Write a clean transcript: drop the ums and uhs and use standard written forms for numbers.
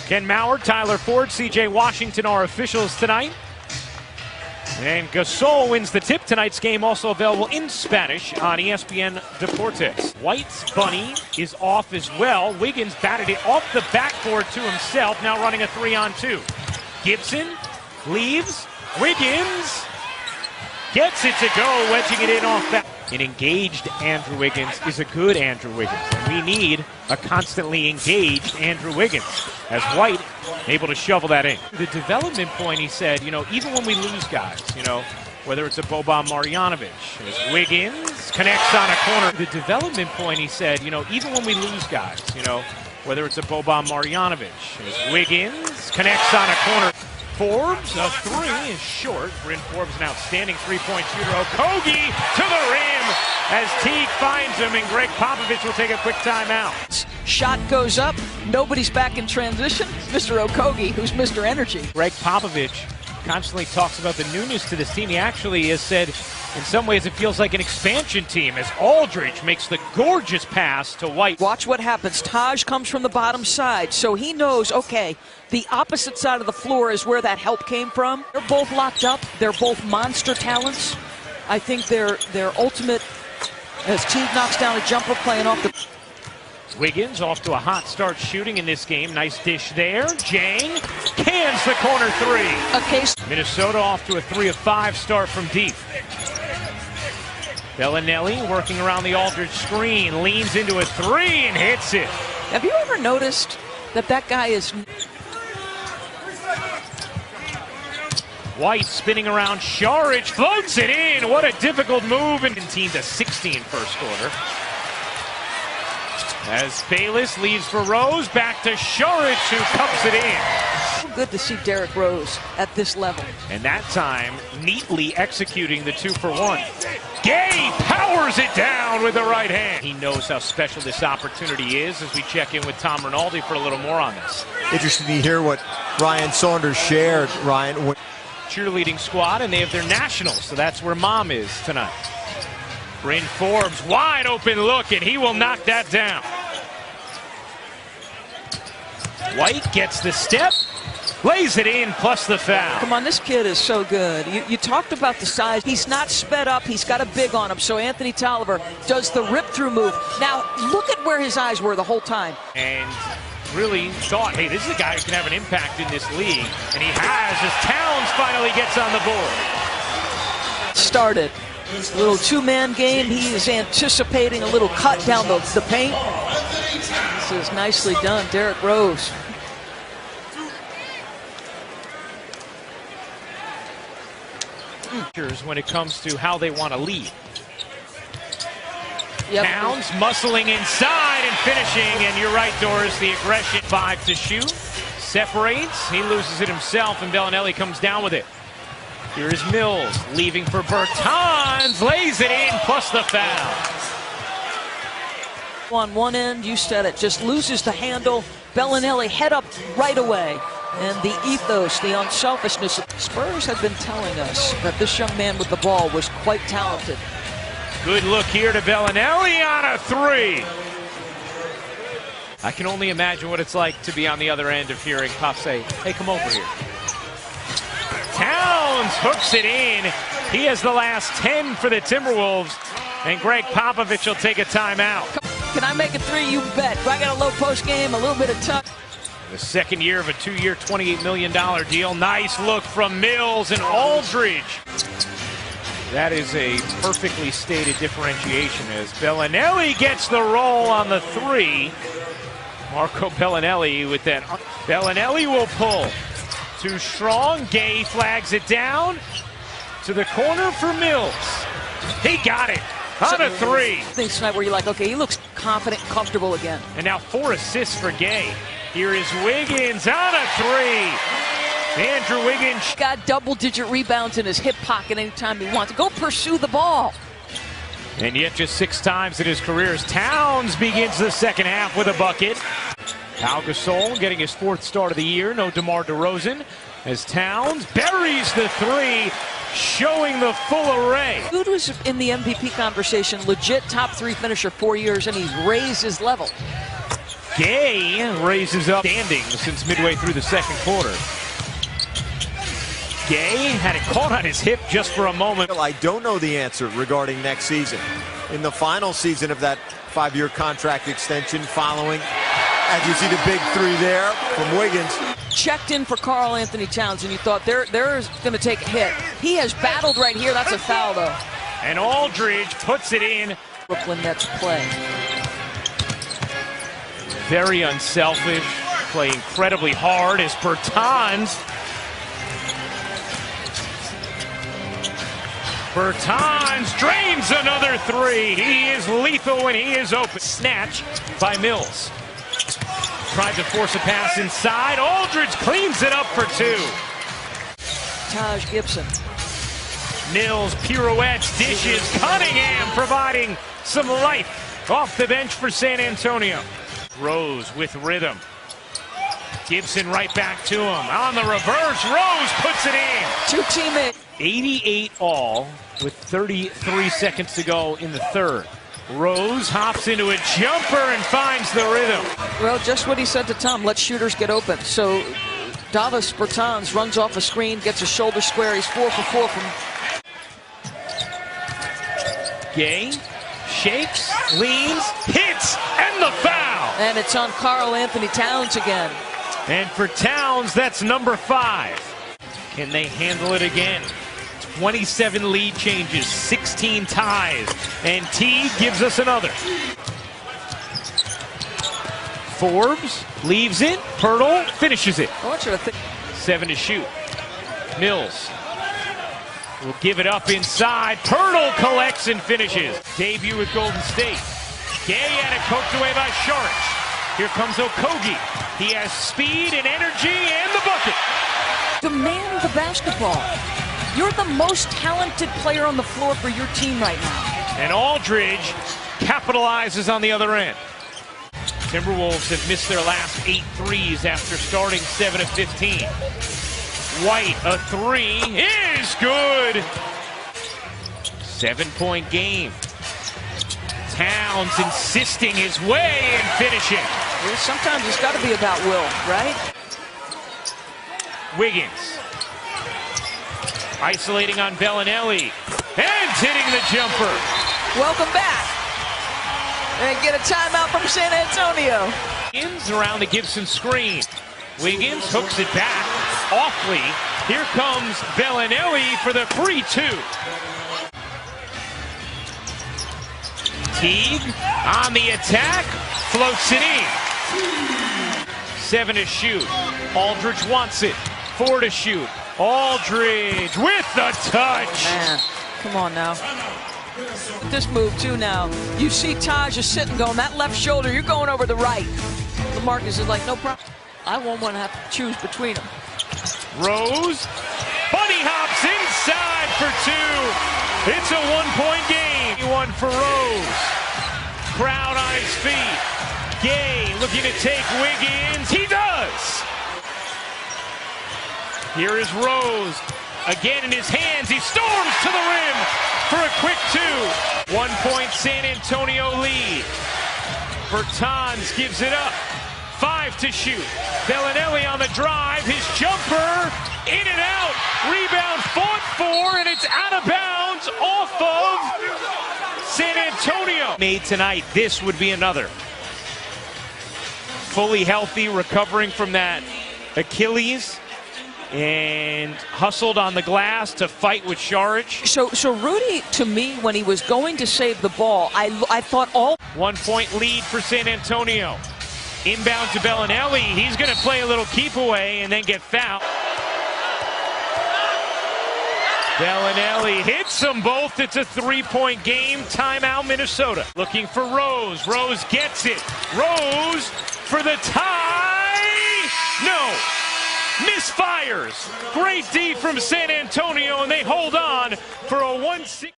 Ken Mauer, Tyler Ford, C.J. Washington are officials tonight. And Gasol wins the tip. Tonight's game also available in Spanish on ESPN Deportes. White's bunny is off as well. Wiggins batted it off the backboard to himself, now running a 3-on-2. Gibson leaves. Wiggins gets it to go, wedging it in off that. An engaged Andrew Wiggins is a good Andrew Wiggins. And we need a constantly engaged Andrew Wiggins. As White able to shovel that in. The development point, he said, even when we lose guys, whether it's a Boban Marjanovic, as Wiggins connects on a corner. The development point, he said, even when we lose guys, whether it's a Boban Marjanovic, as Wiggins connects on a corner. Forbes, a three is short. Bryn Forbes, an outstanding three-point shooter. Okogie to the rim as Teague finds him, and Greg Popovich will take a quick timeout. Shot goes up, nobody's back in transition. Mr. Okogie, who's Mr. Energy. Greg Popovich constantly talks about the newness to this team. He actually has said, in some ways, it feels like an expansion team as Aldridge makes the gorgeous pass to White. Watch what happens. Taj comes from the bottom side, so he knows, okay, the opposite side of the floor is where that help came from. They're both locked up. They're both monster talents. I think they're ultimate, as Teague knocks down a jumper playing off the... Wiggins off to a hot start shooting in this game. Nice dish there. Jang cans the corner three. A case. Minnesota off to a 3 of 5 start from deep. Bellinelli working around the Aldridge screen, leans into a three and hits it. Have you ever noticed that guy is... White spinning around Saric, floats it in. What a difficult move. 17 to 16 first quarter. As Bayless leaves for Rose, back to Saric, who cups it in. Good to see Derrick Rose at this level. And that time, neatly executing the 2-for-1. Gay powers it down with the right hand. He knows how special this opportunity is as we check in with Tom Rinaldi for a little more on this. Interesting to hear what Ryan Saunders shared, Ryan. Cheerleading squad, and they have their nationals, so that's where Mom is tonight. Bryn Forbes, wide open look, and he will knock that down. White gets the step, lays it in, plus the foul. Come on, this kid is so good. You talked about the size. He's not sped up. He's got a big on him. So Anthony Tolliver does the rip-through move. Now, look at where his eyes were the whole time. And really thought, hey, this is a guy who can have an impact in this league. And he has, as Towns finally gets on the board. Started. A little two-man game. He is anticipating a little cut down the paint. This is nicely done, Derrick Rose. When it comes to how they want to lead. Yep. Towns muscling inside and finishing, and you're right, Doris, the aggression. 5 to shoot, separates, he loses it himself, and Bellinelli comes down with it. Here is Mills, leaving for Bertans, lays it in, plus the foul. On one end, you said it, just loses the handle. Bellinelli head up right away. And the ethos, the unselfishness. Spurs have been telling us that this young man with the ball was quite talented. Good look here to Bellinelli on a three. I can only imagine what it's like to be on the other end of hearing Pop say, hey, come over here. Towns hooks it in. He has the last 10 for the Timberwolves, and Greg Popovich will take a timeout. Can I make a three? You bet. I got a low post game, a little bit of touch. The second year of a 2-year, $28 million deal. Nice look from Mills and Aldridge. That is a perfectly stated differentiation as Bellinelli gets the roll on the three. Marco Bellinelli with that. Bellinelli will pull. Too strong. Gay flags it down to the corner for Mills. He got it on a three. Things tonight where you're like, okay, he looks confident, comfortable again. And now 4 assists for Gay. Here is Wiggins on a three. Andrew Wiggins got double-digit rebounds in his hip pocket anytime he wants. Go pursue the ball. And yet just 6 times in his career as Towns begins the second half with a bucket. Pau Gasol getting his 4th start of the year. No DeMar DeRozan as Towns buries the three, showing the full array. Dude was in the MVP conversation, legit top 3 finisher 4 years, and he's raised his level. Gay raises up standing since midway through the second quarter. Gay had it caught on his hip just for a moment. I don't know the answer regarding next season. In the final season of that 5-year contract extension following, as you see the big three there from Wiggins. Checked in for Karl-Anthony Towns, and you thought they're going to take a hit. He has battled right here. That's a foul, though. And Aldridge puts it in. Brooklyn Nets play. Very unselfish, play incredibly hard as Bertans drains another three. He is lethal when he is open. Snatch by Mills. Tried to force a pass inside. Aldridge cleans it up for two. Taj Gibson. Mills pirouettes, dishes. Cunningham providing some life off the bench for San Antonio. Rose with rhythm. Gibson right back to him. On the reverse, Rose puts it in. Two teammates. 88 all with 33 seconds to go in the third. Rose hops into a jumper and finds the rhythm. Well, just what he said to Tom, let shooters get open. So Davis Bertans runs off a screen, gets a shoulder square. He's 4 for 4 from... Gay shakes, leans, hits, and the foul. And it's on Karl-Anthony Towns again. And for Towns, that's number 5. Can they handle it again? 27 lead changes, 16 ties, and T gives us another. Forbes leaves it, Pirtle finishes it. 7 to shoot. Mills will give it up inside. Pirtle collects and finishes. Debut with Golden State. Gay had it poked away by Sharch. Here comes Okogie. He has speed and energy and the bucket. Demand the basketball. You're the most talented player on the floor for your team right now. And Aldridge capitalizes on the other end. Timberwolves have missed their last 8 threes after starting 7 of 15. White, a 3 is good. 7-point game. Towns insisting his way and finishing. Well, sometimes it's got to be about will, right? Wiggins. Isolating on Bellinelli. And hitting the jumper. Welcome back. And get a timeout from San Antonio. Wiggins around the Gibson screen. Wiggins hooks it back. Awfully. Here comes Bellinelli for the 3-2. Teague on the attack. Floats it in. 7 to shoot. Aldridge wants it. 4 to shoot. Aldridge with the touch. Man, come on now. This move too now. You see Taj is sitting going, that left shoulder, you're going over the right. LaMarcus is like, no problem. I won't want to have to choose between them. Rose, bunny hops inside for 2. It's a 1-point game. 1 for Rose. Crowd on his feet. Gay looking to take Wiggins. He does. Here is Rose. Again in his hands. He storms to the rim for a quick 2. 1-point San Antonio lead. Bertans gives it up. 5 to shoot. Bellinelli on the drive. His jumper. In and out. Rebound fought for, and it's out of bounds off of San Antonio. Made tonight. This would be another. Fully healthy, recovering from that Achilles. And hustled on the glass to fight with Sharch. So Rudy, to me, when he was going to save the ball, I thought all... 1-point lead for San Antonio. Inbound to Bellinelli. He's going to play a little keep away and then get fouled. Bellinelli hits them both. It's a 3-point game. Timeout, Minnesota. Looking for Rose. Rose gets it. Rose for the tie. No. Misfires. Great D from San Antonio, and they hold on for a 1-6.